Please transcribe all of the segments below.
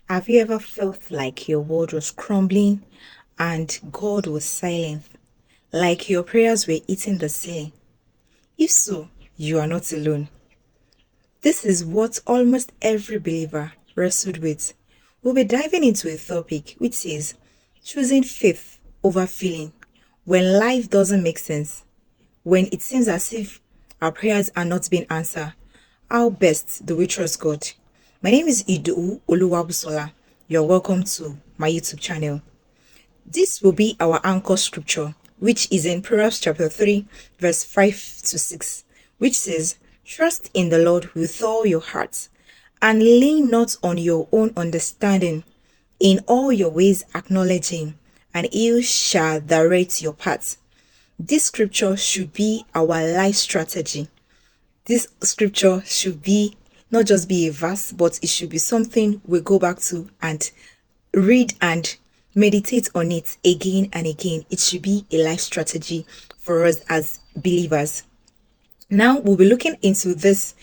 Have you ever felt like your world was crumbling and God was silent, like your prayers were eating the ceiling? If so, you are not alone. This is what almost every believer wrestled with. We'll be diving into a topic which says choosing faith over feeling when life doesn't make sense, when it seems as if our prayers are not being answered. How best do we trust God? My name is Idu Oluwabusola. You're welcome to my YouTube channel. This will be our anchor scripture, which is in Proverbs chapter 3, verse 5 to 6, which says, "Trust in the Lord with all your heart, and lean not on your own understanding. In all your ways acknowledge him, and he shall direct your paths." This scripture should be our life strategy. This scripture should be not just be a verse, but it should be something we go back to and read and meditate on it again and again. It should be a life strategy for us as believers. Now we'll be looking into this.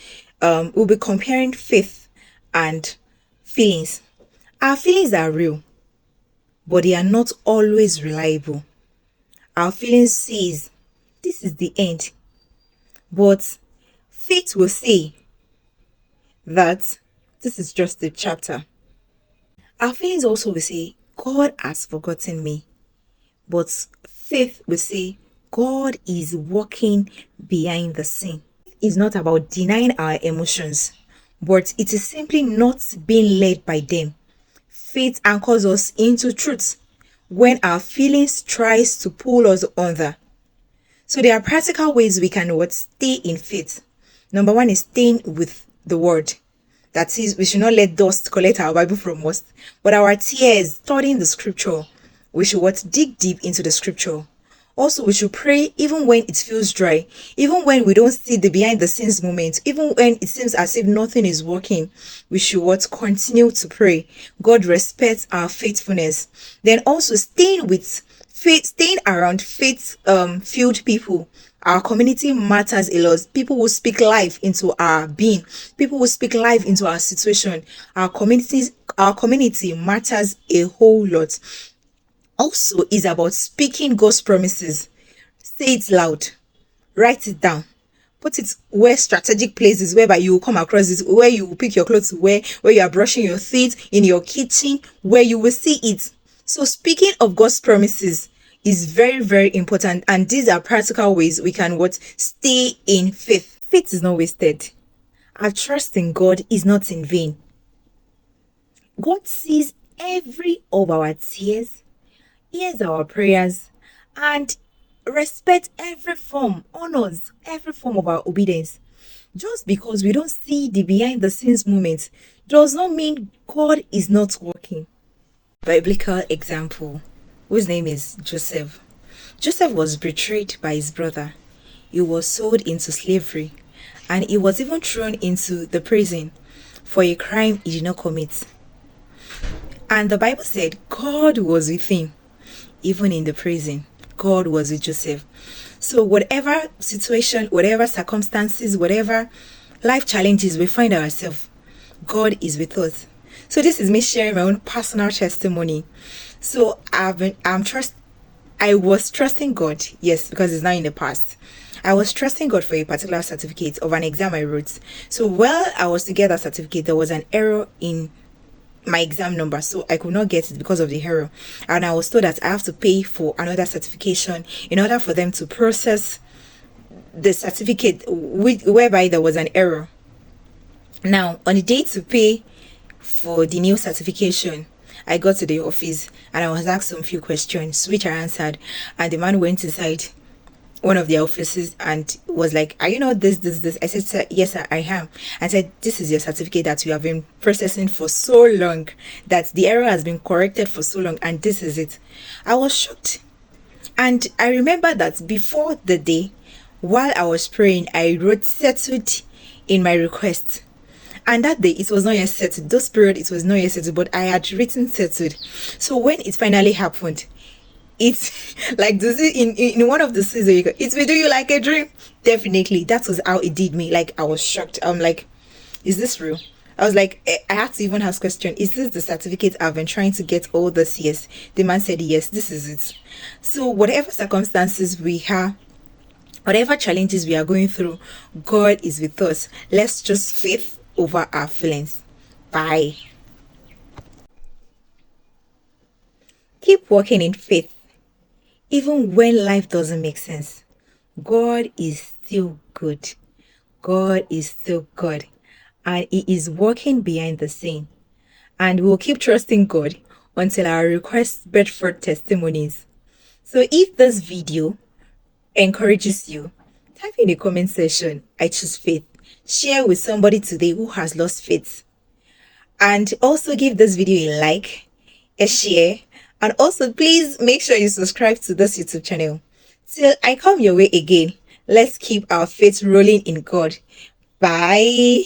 We'll be comparing faith and feelings. Our feelings are real, but they are not always reliable. Our feelings says this is the end, but faith will say that this is just a chapter. Our feelings also will say, God has forgotten me. But faith will say, God is working behind the scene. It's not about denying our emotions, but it is simply not being led by them. Faith anchors us into truth when our feelings tries to pull us under. So there are practical ways we can stay in faith. Number one is staying with the word. That is, we should not let dust collect our Bible from us. But our tears, studying the scripture, we should dig deep into the scripture. Also, we should pray even when it feels dry, even when we don't see the behind the scenes moment, even when it seems as if nothing is working. We should continue to pray. God respects our faithfulness. Then also staying around faith filled people. Our community matters a lot. People will speak life into our being. People will speak life into our situation. Our community matters a whole lot. Also is about speaking God's promises. Say it loud. Write it down. Put it where strategic places whereby you will come across it, where you will pick your clothes to wear, where you are brushing your teeth, in your kitchen, where you will see it. So speaking of God's promises is very, very important. And these are practical ways we can stay in faith. Faith is not wasted. Our trust in God is not in vain. God sees every of our tears, hears our prayers, and respects honors every form of our obedience. Just because we don't see the behind the scenes moments does not mean God is not working. Biblical example, whose name is Joseph. Joseph was betrayed by his brother. He was sold into slavery, and he was even thrown into the prison for a crime he did not commit. And the Bible said God was with him, even in the prison. God was with Joseph. So whatever situation, whatever circumstances, whatever life challenges we find ourselves, God is with us. So this is me sharing my own personal testimony. So I was trusting God, yes, because it's now in the past. I was trusting God for a particular certificate of an exam I wrote. So while I was to get that certificate, there was an error in my exam number, so I could not get it because of the error. And I was told that I have to pay for another certification in order for them to process the certificate whereby there was an error. Now, on the day to pay for the new certification, I got to the office and I was asked some few questions, which I answered. And the man went inside one of the offices and was like, "Are you not this?" I said, "Sir, yes, sir, I am." I said, "This is your certificate that you have been processing for so long, that the error has been corrected for so long, and this is it." I was shocked. And I remember that before the day, while I was praying, I wrote settled in my request. And that day, it was not yet settled. Those period, it was not yet settled, but I had written settled. So when it finally happened, it's like in one of the seasons, it will do you like a dream. Definitely, that was how it did me. Like, I was shocked. I'm like, is this real? I was like, I had to even ask question, is this the certificate I've been trying to get all this years? The man said, yes, this is it. So whatever circumstances we have, whatever challenges we are going through, God is with us. Let's just faith over our feelings. Bye. Keep walking in faith. Even when life doesn't make sense, God is still good. God is still good. And He is working behind the scene. And we'll keep trusting God until our requests bring forth testimonies. So if this video encourages you, type in the comment section, I choose faith. Share with somebody today who has lost faith. And also give this video a like, a share, and also please make sure you subscribe to this YouTube channel. Till I come your way again, let's keep our faith rolling in God. Bye.